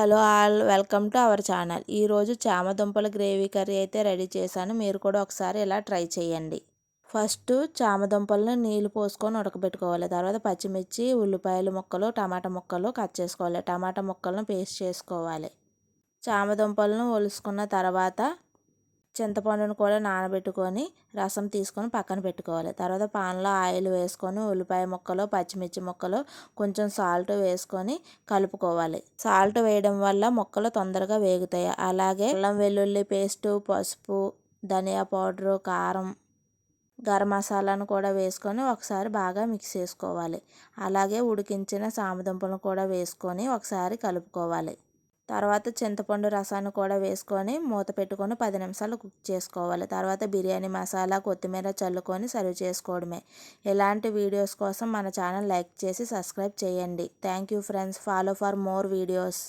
Hello all, welcome to our channel. ఈరోజు చామదుంపల gravy curry అయితే ready చేశాను. మీరు కూడా ఒకసారి ఇలా ట్రై చేయండి. ఫస్ట్ చామదుంపలను నీళ్ళు పోసుకొని ఉడకబెట్టుకోవాలి. తర్వాత పచ్చిమిర్చి, ఉల్లిపాయలు ముక్కలు, టమాటా ముక్కలు కట్ చేసుకోవాలి. టమాటా ముక్కలను పేస్ట్ చేసుకోవాలి. చామదుంపలను ఒలుసుకున్న తర్వాత చింతపండును కూడా నానబెట్టుకొని రసం తీసుకొని పక్కన పెట్టుకోవాలి. తర్వాత పాన్లో ఆయిల్ వేసుకొని ఉల్లిపాయ ముక్కలు, పచ్చిమిర్చి ముక్కలు, కొంచెం సాల్ట్ వేసుకొని కలుపుకోవాలి. సాల్ట్ వేయడం వల్ల ముక్కలు తొందరగా వేగుతాయి. అలాగే అల్లం వెల్లుల్లి పేస్టు, పసుపు, ధనియా పౌడరు, కారం, గరం మసాలాను కూడా వేసుకొని ఒకసారి బాగా మిక్స్ చేసుకోవాలి. అలాగే ఉడికించిన చామదుంపలను కూడా వేసుకొని ఒకసారి కలుపుకోవాలి. తర్వాత చింతపండు రసాన్ని కూడా వేసుకొని మూత పెట్టుకొని 10 నిమిషాలు కుక్ చేసుకోవాలి. తర్వాత బిర్యానీ మసాలా, కొత్తిమీర చల్లుకొని సర్వ్ చేసుకోవడమే. ఇలాంటి వీడియోస్ కోసం మన ఛానల్ లైక్ చేసి సబ్స్క్రైబ్ చేయండి. Thank you friends. Follow for more videos.